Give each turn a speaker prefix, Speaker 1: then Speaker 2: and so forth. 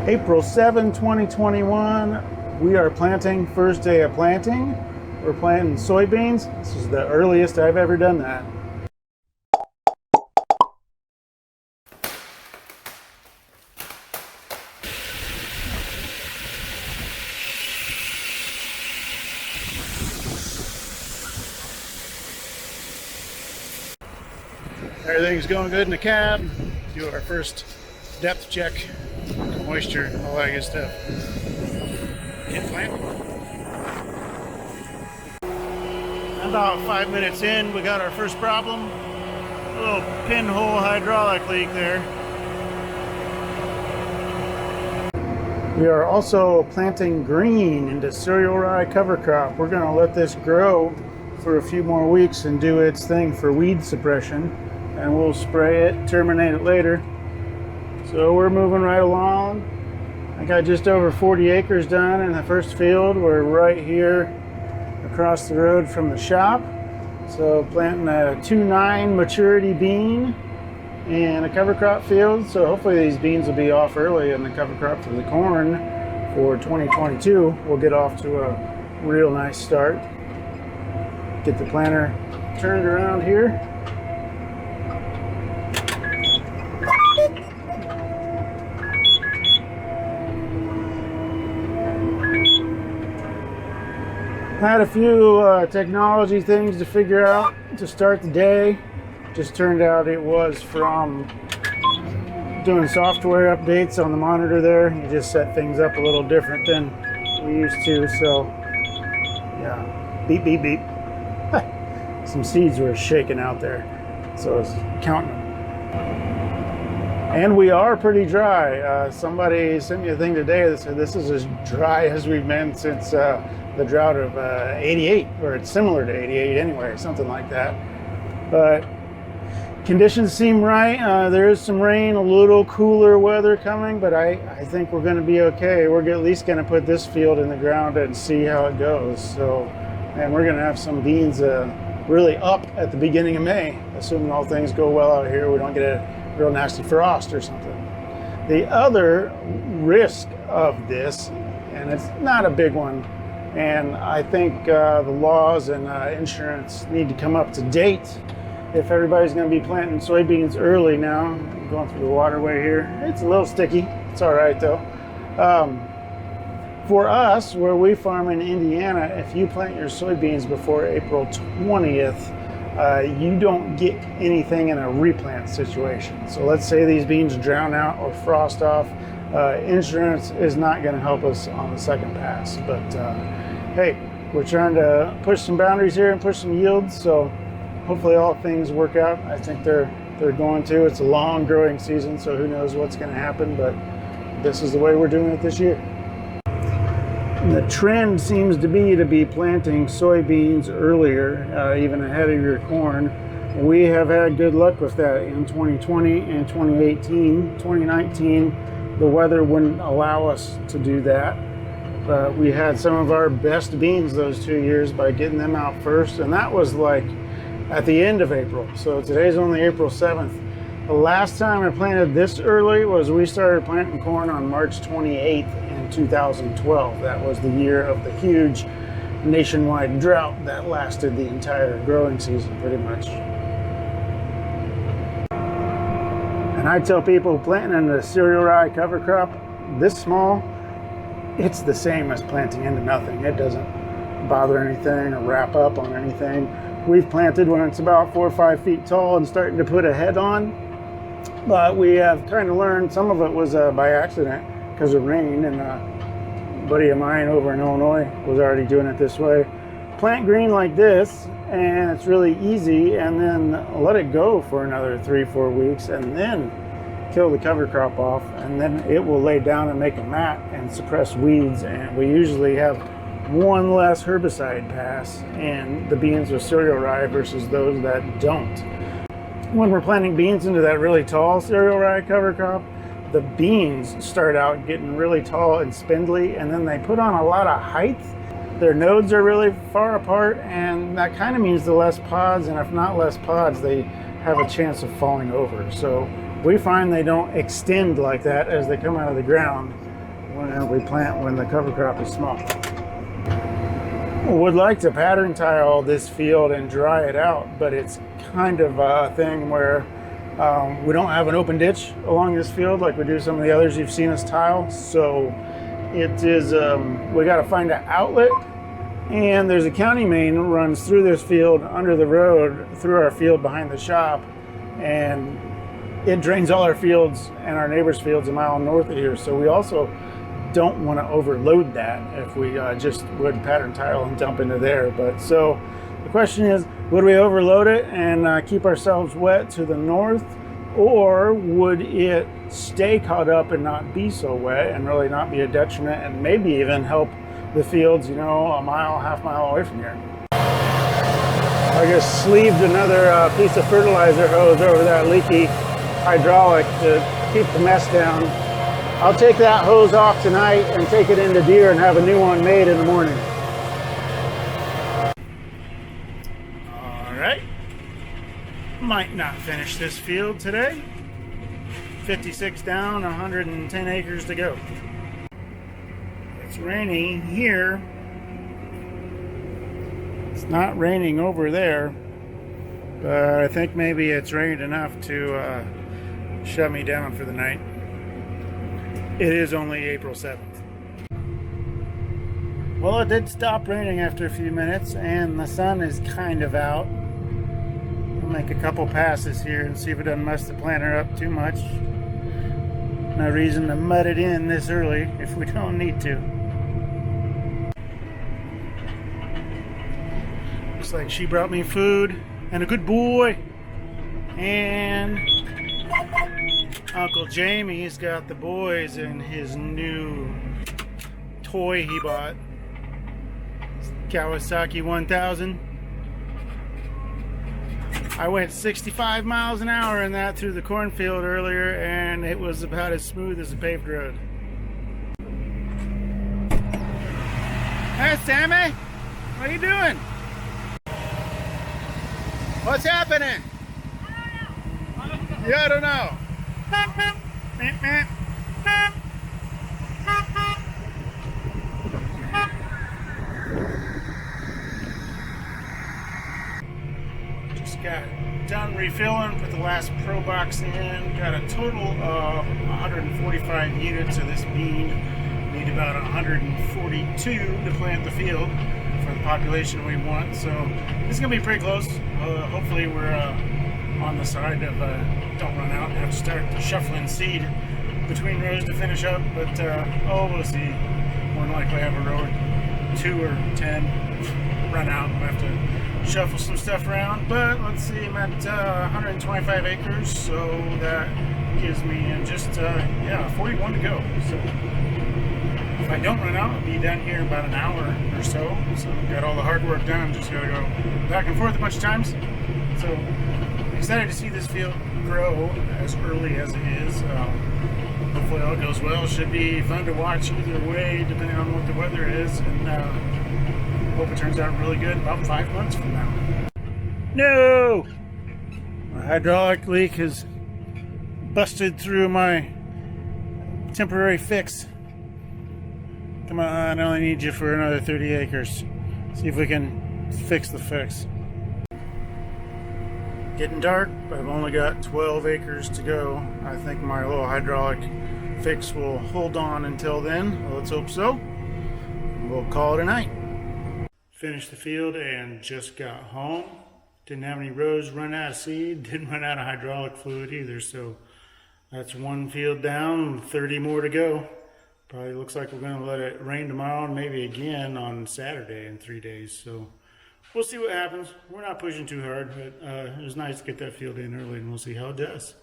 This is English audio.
Speaker 1: April 7, 2021. We are planting, first day of planting. We're planting soybeans. This is the earliest I've ever done that. Everything's going good in the cab. Do our first depth check, moisture, all that good stuff. Hit plant. About 5 minutes in, we got our first problem. A little pinhole hydraulic leak there. We are also planting green into cereal rye cover crop. We're going to let this grow for a few more weeks and do its thing for weed suppression, and we'll spray it, terminate it later. So we're moving right along. I got just over 40 acres done in the first field. We're right here across the road from the shop. So planting a 2.9 maturity bean in a cover crop field. So hopefully these beans will be off early in the cover crop for the corn for 2022. We'll get off to a real nice start. Get the planter turned around here. Had a few technology things to figure out to start the day. Just turned out it was from doing software updates on the monitor there. You just set things up a little different than we used to, so yeah, beep, beep, beep. Some seeds were shaking out there, so I was counting them. And we are pretty dry. Somebody sent me a thing today that said this is as dry as we've been since the drought of 88, or it's similar to 88 anyway, something like that. But conditions seem right. There is some rain, a little cooler weather coming, but I think we're going to be okay. We're at least going to put this field in the ground and see how it goes. So, and we're going to have some beans really up at the beginning of May, assuming all things go well out here. We don't get a real nasty frost or something. The other risk of this, and it's not a big one, and I think the laws and insurance need to come up to date if everybody's going to be planting soybeans early now. I'm going through the waterway here. It's a little sticky. It's all right though. For us, where we farm in Indiana, if you plant your soybeans before April 20th, you don't get anything in a replant situation. So let's say these beans drown out or frost off. Insurance is not going to help us on the second pass, but hey, we're trying to push some boundaries here and push some yields, so hopefully all things work out. I think they're going to. It's a long growing season, so who knows what's going to happen, but this is the way we're doing it this year. And the trend seems to be planting soybeans earlier, even ahead of your corn. We have had good luck with that in 2020 and 2018. 2019, the weather wouldn't allow us to do that. But we had some of our best beans those 2 years by getting them out first, and that was like at the end of April. So today's only April 7th. The last time I planted this early was we started planting corn on March 28th in 2012. That was the year of the huge nationwide drought that lasted the entire growing season pretty much. And I tell people planting in the cereal rye cover crop this small, it's the same as planting into nothing. It doesn't bother anything or wrap up on anything. We've planted when it's about 4 or 5 feet tall and starting to put a head on, but we have kind of learned, some of it was by accident because of rain, and a buddy of mine over in Illinois was already doing it this way. Plant green like this, and it's really easy, and then let it go for another 3-4 weeks, and then kill the cover crop off, and then it will lay down and make a mat and suppress weeds. And we usually have one less herbicide pass in the beans with cereal rye versus those that don't. When we're planting beans into that really tall cereal rye cover crop, the beans start out getting really tall and spindly, and then they put on a lot of height. Their nodes are really far apart, and that kind of means the less pods, and if not less pods, they have a chance of falling over. So we find they don't extend like that as they come out of the ground. when we plant when the cover crop is small. Would like to pattern tile this field and dry it out, but it's kind of a thing where we don't have an open ditch along this field like we do some of the others you've seen us tile. So it is, we got to find an outlet, and there's a county main that runs through this field under the road through our field behind the shop, and it drains all our fields and our neighbors' fields a mile north of here. So we also don't want to overload that if we just would pattern tile and dump into there. But so the question is, would we overload it and keep ourselves wet to the north, or would it stay caught up and not be so wet and really not be a detriment and maybe even help the fields, you know, a mile, half mile away from here? I just sleeved another piece of fertilizer hose over that leaky hydraulic to keep the mess down. I'll take that hose off tonight and take it into Deere and have a new one made in the morning. All right. Might not finish this field today. 56 down, 110 acres to go. It's raining here. It's not raining over there, but I think maybe it's rained enough to shut me down for the night. It is only April 7th. Well, it did stop raining after a few minutes, and the sun is kind of out. I'll make a couple passes here and see if it doesn't mess the planter up too much. No reason to mud it in this early if we don't need to. Looks like she brought me food and a good boy. And Uncle Jamie's got the boys in his new toy he bought. Kawasaki 1000. I went 65 miles an hour in that through the cornfield earlier, and it was about as smooth as a paved road. Hey, Sammy! What are you doing? What's happening? Yeah, I don't know. Just got done refilling, put the last Pro Box in. Got a total of 145 units of this bean. Need about 142 to plant the field for the population we want. So this is gonna be pretty close. Hopefully we're on the side of don't run out and have to start shuffling seed between rows to finish up, but we'll see. More than likely have a row or 2 or 10 run out. We'll have to shuffle some stuff around, but let's see, I'm at 125 acres, so that gives me just 41 to go. So if I don't run out, I'll be done here in about an hour or so. So I've got all the hard work done, just gotta go back and forth a bunch of times. So excited to see this field grow as early as it is. Hopefully all goes well. Should be fun to watch either way, depending on what the weather is, and hope it turns out really good about 5 months from now. No! My hydraulic leak has busted through my temporary fix. Come on, I only need you for another 30 acres. See if we can fix the fix. Getting dark, but I've only got 12 acres to go. I think my little hydraulic fix will hold on until then. Well, let's hope so. We'll call it a night. Finished the field and just got home. Didn't have any rows run out of seed. Didn't run out of hydraulic fluid either. So that's one field down, 30 more to go. Probably looks like we're going to let it rain tomorrow and maybe again on Saturday in 3 days. So we'll see what happens. We're not pushing too hard, but it was nice to get that field in early, and we'll see how it does.